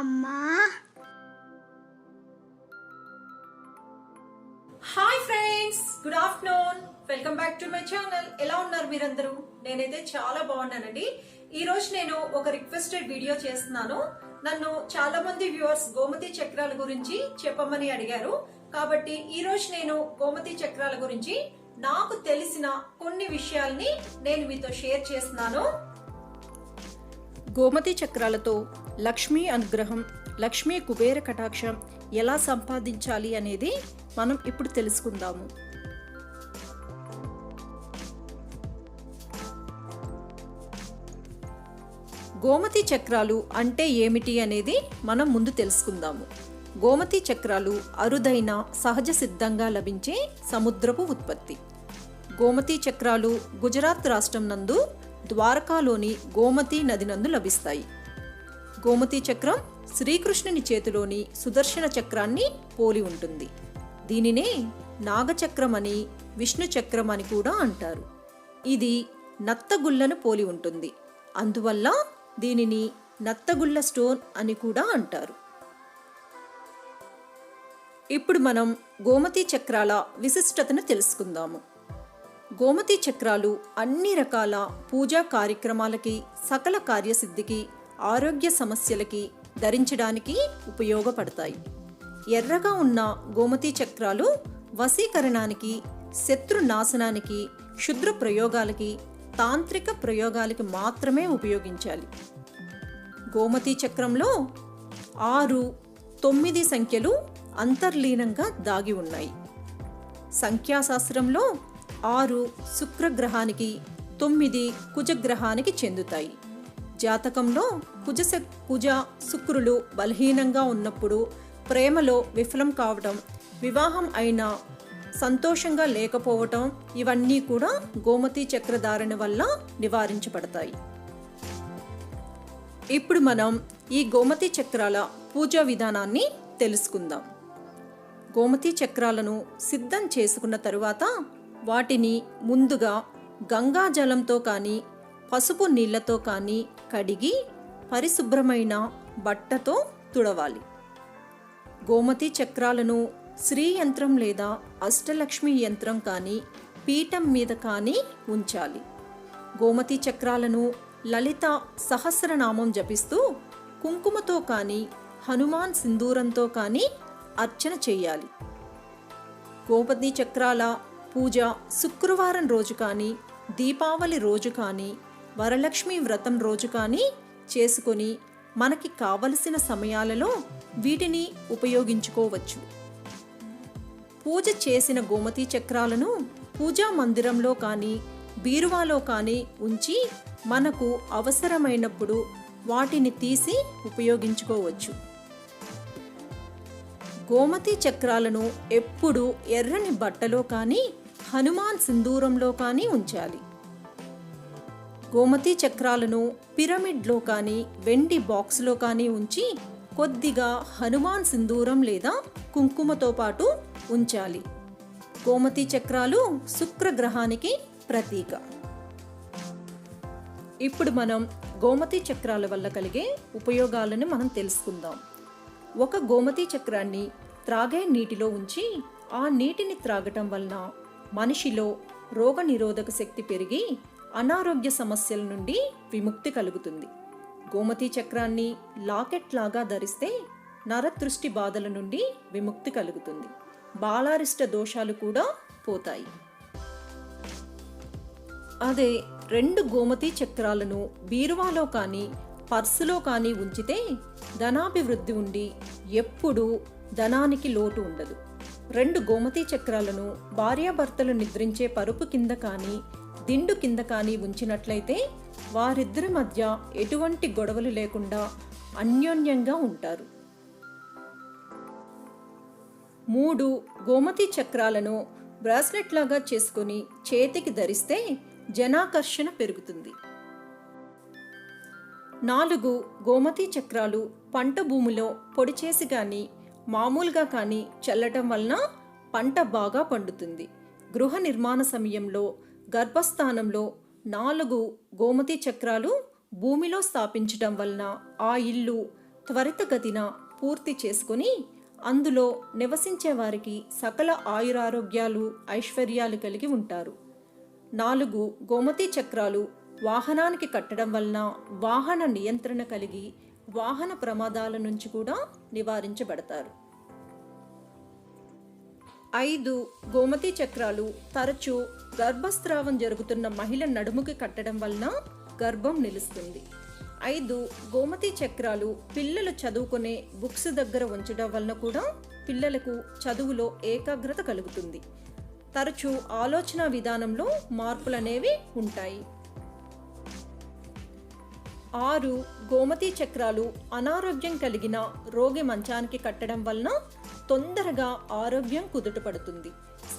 అమ్మా. Hi friends, good afternoon. Welcome back to my channel. ఎలా ఉన్నారు మీరందరూ? నేనైతే చాలా బాగున్నానండి. ఈ రోజు నేను ఒక రిక్వెస్టెడ్ వీడియో చేస్తున్నాను. నన్ను చాలా మంది వ్యూవర్స్ గోమతి చక్రాల గురించి చెప్పమని అడిగారు. కాబట్టి ఈ రోజు నేను గోమతి చక్రాల గురించి నాకు తెలిసిన కొన్ని విషయాల్ని నేను మీతో షేర్ చేస్తున్నాను. గోమతి చక్రాలతో లక్ష్మీ అనుగ్రహం, లక్ష్మీ కుబేర కటాక్షం ఎలా సంపాదించాలి అనేది మనం ఇప్పుడు తెలుసుకుందాము. గోమతి చక్రాలు అంటే ఏమిటి అనేది మనం ముందు తెలుసుకుందాము. గోమతి చక్రాలు అరుదైన సహజ సిద్ధంగా లభించే సముద్రపు ఉత్పత్తి. గోమతి చక్రాలు గుజరాత్ రాష్ట్రం నందు ద్వారకాలోని గోమతి నది నందు లభిస్తాయి. గోమతి చక్రం శ్రీకృష్ణుని చేతిలోని సుదర్శన చక్రాన్ని పోలి ఉంటుంది. దీనినే నాగచక్రం అని, విష్ణు చక్రం అని కూడా అంటారు. ఇది నత్తగుళ్లను పోలి ఉంటుంది. అందువల్ల దీనిని నత్తగుళ్ల స్టోన్ అని కూడా అంటారు. ఇప్పుడు మనం గోమతి చక్రాల విశిష్టతను తెలుసుకుందాము. గోమతి చక్రాలు అన్ని రకాల పూజా కార్యక్రమాలకి, సకల కార్యసిద్ధికి, ఆరోగ్య సమస్యలకి ధరించడానికి ఉపయోగపడతాయి. ఎర్రగా ఉన్న గోమతి చక్రాలు వశీకరణానికి, శత్రు నాశనానికి, క్షుద్ర ప్రయోగాలకి, తాంత్రిక ప్రయోగాలకి మాత్రమే ఉపయోగించాలి. గోమతి చక్రంలో 6, 9 సంఖ్యలు అంతర్లీనంగా దాగి ఉన్నాయి. సంఖ్యాశాస్త్రంలో 6 శుక్రగ్రహానికి, 9 కుజగ్రహానికి చెందుతాయి. జాతకంలో కుజ శుక్రులు బలహీనంగా ఉన్నప్పుడు ప్రేమలో విఫలం కావటం, వివాహం అయినా సంతోషంగా లేకపోవటం, ఇవన్నీ కూడా గోమతి చక్రధారణ వల్ల నివారించబడతాయి. ఇప్పుడు మనం ఈ గోమతి చక్రాల పూజా విధానాన్ని తెలుసుకుందాం. గోమతి చక్రాలను సిద్ధం చేసుకున్న తరువాత వాటిని ముందుగా గంగాజలంతో కానీ, పసుపు నీళ్లతో కానీ కడిగి పరిశుభ్రమైన బట్టతో తుడవాలి. గోమతి చక్రాలను శ్రీ యంత్రం లేదా అష్టలక్ష్మి యంత్రం కానీ, పీఠం మీద కానీ ఉంచాలి. గోమతి చక్రాలను లలిత సహస్రనామం జపిస్తూ కుంకుమతో కానీ, హనుమాన్ సింధూరంతో కానీ అర్చన చేయాలి. గోమతి చక్రాల పూజ శుక్రవారం రోజు కానీ, దీపావళి రోజు కానీ, వరలక్ష్మి వ్రతం రోజు కానీ చేసుకొని మనకి కావలసిన సమయాలలో వీటిని ఉపయోగించుకోవచ్చు. పూజ చేసిన గోమతి చక్రాలను పూజా మందిరంలో కానీ, బీరువాలో కానీ ఉంచి మనకు అవసరమైనప్పుడు వాటిని తీసి ఉపయోగించుకోవచ్చు. గోమతి చక్రాలను ఎప్పుడూ ఎర్రని బట్టలో కానీ, హనుమాన్ సింధూరంలో కానీ ఉంచాలి. గోమతి చక్రాలను పిరమిడ్లో కానీ, వెండి బాక్స్లో కానీ ఉంచి కొద్దిగా హనుమాన్ సింధూరం లేదా కుంకుమతో పాటు ఉంచాలి. గోమతి చక్రాలు శుక్రగ్రహానికి ప్రతీక. ఇప్పుడు మనం గోమతి చక్రాల వల్ల కలిగే ఉపయోగాలను మనం తెలుసుకుందాం. ఒక గోమతి చక్రాన్ని త్రాగే నీటిలో ఉంచి ఆ నీటిని త్రాగటం వలన మనిషిలో రోగ నిరోధక శక్తి పెరిగి అనారోగ్య సమస్యల నుండి విముక్తి కలుగుతుంది. గోమతి చక్రాన్ని లాకెట్ లాగా ధరిస్తే నరదృష్టి బాధల నుండి విముక్తి కలుగుతుంది. బాలారిష్ట దోషాలు కూడా పోతాయి. అదే 2 గోమతి చక్రాలను బీరువాలో కానీ, పర్సులో కానీ ఉంచితే ధనాభివృద్ధి ఉండి ఎప్పుడూ ధనానికి లోటు ఉండదు. 2 గోమతి చక్రాలను భార్యాభర్తలు నిద్రించే పరుపు కింద కానీ, దిండు కింద కానీ ఉంచినట్లయితే వారిద్దరి మధ్య ఎటువంటి గొడవలు లేకుండా అన్యోన్యంగా ఉంటారు. 3 గోమతి చక్రాలను బ్రాస్లెట్ లాగా చేసుకుని చేతికి ధరిస్తే జనాకర్షణ పెరుగుతుంది. 4 గోమతి చక్రాలు పంట భూమిలో పొడి చేసి కానీ, మామూలుగా కానీ చల్లటం వలన పంట బాగా పండుతుంది. గృహ నిర్మాణ సమయంలో, గర్భస్థానంలో 4 గోమతి చక్రాలు భూమిలో స్థాపించటం వలన ఆ ఇల్లు త్వరితగతిన పూర్తి చేసుకొని అందులో నివసించే వారికి సకల ఆయురారోగ్యాలు ఐశ్వర్యాలు కలిగి ఉంటారు. 4 గోమతీ చక్రాలు వాహనానికి కట్టడం వలన వాహన నియంత్రణ కలిగి వాహన ప్రమాదాల నుంచి కూడా నివారించబడతారు. 5 గోమతీ చక్రాలు తరచూ గర్భస్రావం జరుగుతున్న మహిళ నడుముకి కట్టడం వలన గర్భం నిలుస్తుంది. 5 గోమతీ చక్రాలు పిల్లలు చదువుకునే బుక్స్ దగ్గర ఉంచడం వలన కూడా పిల్లలకు చదువులో ఏకాగ్రత కలుగుతుంది. తరచూ ఆలోచన విధానంలో మార్పులు అనేవి ఉంటాయి. 6 గోమతీ చక్రాలు అనారోగ్యం కలిగిన రోగి మంచానికి కట్టడం వలన తొందరగా ఆరోగ్యం కుదుటపడుతుంది.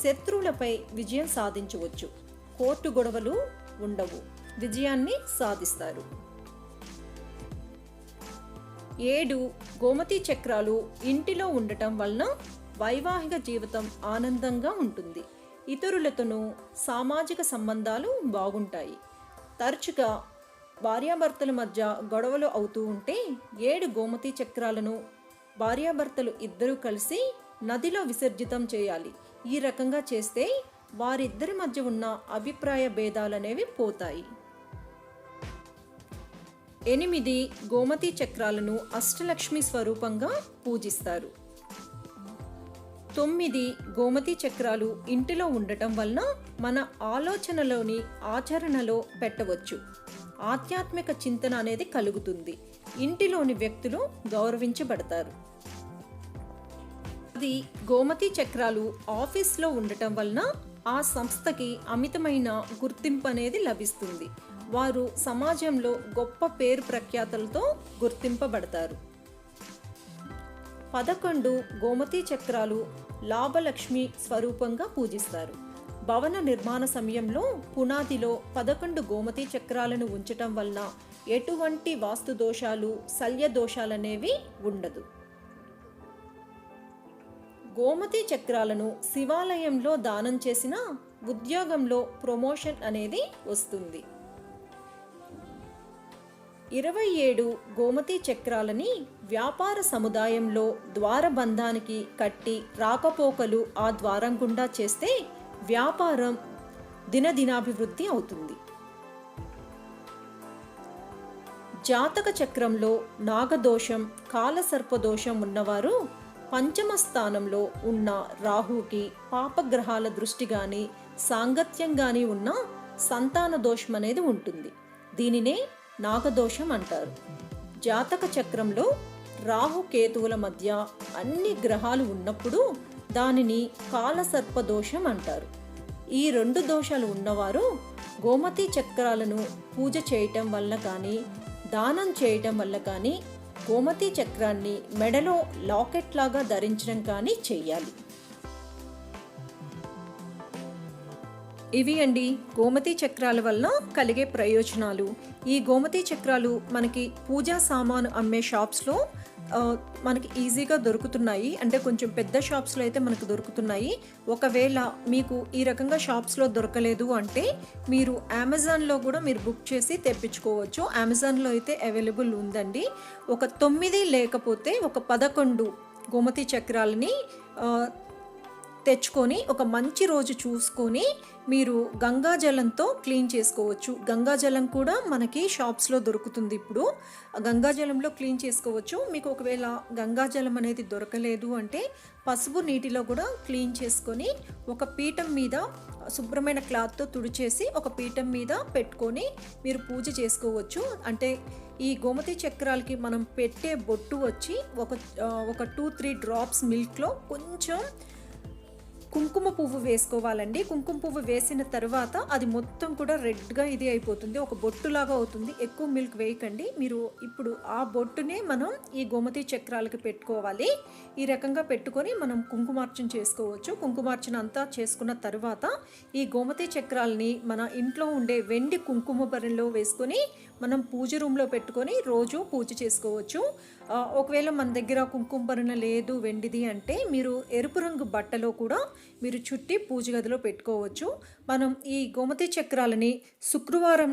శత్రువులపై విజయం సాధించవచ్చు. కోర్టు గొడవలు ఉండవు. విజయాన్ని సాధిస్తారు. 7 గోమతీ చక్రాలు ఇంటిలో ఉండటం వలన వైవాహిక జీవితం ఆనందంగా ఉంటుంది. ఇతరులతోనూ సామాజిక సంబంధాలు బాగుంటాయి. తరచుగా భార్యాభర్తల మధ్య గొడవలు అవుతూ ఉంటే 7 గోమతీ చక్రాలను భార్యాభర్తలు ఇద్దరూ కలిసి నదిలో విసర్జితం చేయాలి. ఈ రకంగా చేస్తే వారిద్దరి మధ్య ఉన్న అభిప్రాయ భేదాలనేవి పోతాయి. 8 గోమతీ చక్రాలను అష్టలక్ష్మి స్వరూపంగా పూజిస్తారు. 9 గోమతీ చక్రాలు ఇంటిలో ఉండటం వలన మన ఆలోచనలోని ఆచరణలో పెట్టవచ్చు. ఆధ్యాత్మిక చింతన అనేది కలుగుతుంది. ఇంటిలోని వ్యక్తులు గౌరవించబడతారు. 10 గోమతీ చక్రాలు ఆఫీస్లో ఉండటం వలన ఆ సంస్థకి అమితమైన గుర్తింపు అనేది లభిస్తుంది. వారు సమాజంలో గొప్ప పేరు ప్రఖ్యాతలతో గుర్తింపబడతారు. 11 గోమతీ చక్రాలు లాభలక్ష్మి స్వరూపంగా పూజిస్తారు. భవన నిర్మాణ సమయంలో పునాదిలో 11 గోమతీ చక్రాలను ఉంచటం వలన ఎటువంటి వాస్తు దోషాలు శల్య దోషాలనేవి ఉండదు. గోమతీ చక్రాలను శివాలయంలో దానం చేసిన ఉద్యోగంలో ప్రమోషన్ అనేది వస్తుంది. 27 గోమతీ చక్రాలని వ్యాపార సముదాయంలో ద్వారబంధానికి కట్టి రాకపోకలు ఆ ద్వారం గుండా చేస్తే వ్యాపారం దినదినాభివృద్ధి అవుతుంది. జాతక చక్రంలో నాగదోషం కాలసర్పదోషం ఉన్నవారు పంచమ స్థానంలో ఉన్న రాహుకి పాపగ్రహాల దృష్టి గాని సాంగత్యం గాని ఉన్న సంతాన దోషం అనేది ఉంటుంది. దీనినే నాగదోషం అంటారు. జాతక చక్రంలో రాహుకేతువుల మధ్య అన్ని గ్రహాలు ఉన్నప్పుడు దానిని కాలసర్పదోషం అంటారు. ఈ 2 దోషాలు ఉన్నవారు గోమతీ చక్రాలను పూజ చేయటం వల్ల కానీ దానం చేయటం వల్ల కానీ గోమతీ చక్రాన్ని మెడలో లాకెట్ లాగా ధరించడం కానీ చెయ్యాలి. ఇవి అండి గోమతీ చక్రాల వల్ల కలిగే ప్రయోజనాలు. ఈ గోమతీ చక్రాలు మనకి పూజా సామాను అమ్మే షాప్స్లో మనకి ఈజీగా దొరుకుతున్నాయి. అంటే కొంచెం పెద్ద షాప్స్లో అయితే మనకు దొరుకుతున్నాయి. ఒకవేళ మీకు ఈ రకంగా షాప్స్లో దొరకలేదు అంటే మీరు అమెజాన్లో కూడా మీరు బుక్ చేసి తెప్పించుకోవచ్చు. అమెజాన్లో అయితే అవైలబుల్ ఉందండి. ఒక 9 లేకపోతే ఒక 11 గోమతీ చక్రాలని తెచ్చుకొని ఒక మంచి రోజు చూసుకొని మీరు గంగాజలంతో క్లీన్ చేసుకోవచ్చు. గంగాజలం కూడా మనకి షాప్స్లో దొరుకుతుంది. ఇప్పుడు గంగాజలంలో క్లీన్ చేసుకోవచ్చు. మీకు ఒకవేళ గంగాజలం అనేది దొరకలేదు అంటే పసుపు నీటిలో కూడా క్లీన్ చేసుకొని ఒక పీఠం మీద శుభ్రమైన క్లాత్తో తుడిచేసి ఒక పీఠం మీద పెట్టుకొని మీరు పూజ చేసుకోవచ్చు. అంటే ఈ గోమతీ చక్రాలకి మనం పెట్టే బొట్టు వచ్చి ఒక 2-3 డ్రాప్స్ మిల్క్లో కొంచెం కుంకుమ పువ్వు వేసుకోవాలండి. కుంకుమ పువ్వు వేసిన తర్వాత అది మొత్తం కూడా రెడ్గా ఇది అయిపోతుంది, ఒక బొట్టులాగా అవుతుంది. ఎక్కువ మిల్క్ వేయకండి. మీరు ఇప్పుడు ఆ బొట్టునే మనం ఈ గోమతీ చక్రాలకి పెట్టుకోవాలి. ఈ రకంగా పెట్టుకొని మనం కుంకుమార్చన చేసుకోవచ్చు. కుంకుమార్చన అంతా చేసుకున్న తర్వాత ఈ గోమతీ చక్రాలని మన ఇంట్లో ఉండే వెండి కుంకుమ బరిలో వేసుకొని మనం పూజ రూమ్లో పెట్టుకొని రోజు పూజ చేసుకోవచ్చు. ఒకవేళ మన దగ్గర కుంకుమ భరణ లేదు వెండిది అంటే మీరు ఎరుపు రంగు బట్టలో కూడా మీరు చుట్టి పూజ గదిలో పెట్టుకోవచ్చు. మనం ఈ గోమతీ చక్రాలని శుక్రవారం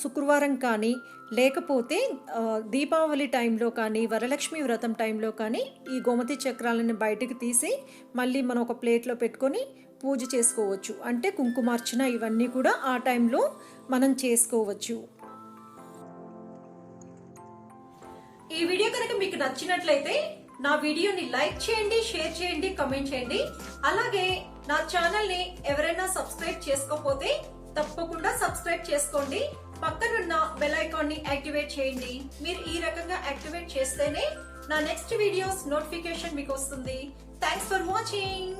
శుక్రవారం కానీ లేకపోతే దీపావళి టైంలో కానీ వరలక్ష్మి వ్రతం టైంలో కానీ ఈ గోమతి చక్రాలను బయటకు తీసి మళ్ళీ మనం ఒక ప్లేట్లో పెట్టుకొని పూజ చేసుకోవచ్చు. అంటే కుంకుమార్చన ఇవన్నీ కూడా ఆ టైంలో మనం చేసుకోవచ్చు. ఈ వీడియో కనుక మీకు నచ్చినట్లయితే నా వీడియోని లైక్ చేయండి, షేర్ చేయండి, కమెంట్ చేయండి. అలాగే నా ఛానల్ని ఎవరైనా సబ్స్క్రైబ్ చేసుకోకపోతే తప్పకుండా సబ్స్క్రైబ్ చేసుకోండి. పక్కనున్న బెల్ ఐకాన్ ని యాక్టివేట్ చేయండి. మీరు ఈ రకంగా యాక్టివేట్ చేస్తేనే నా నెక్స్ట్ వీడియోస్ నోటిఫికేషన్ మీకు వస్తుంది. Thanks for watching.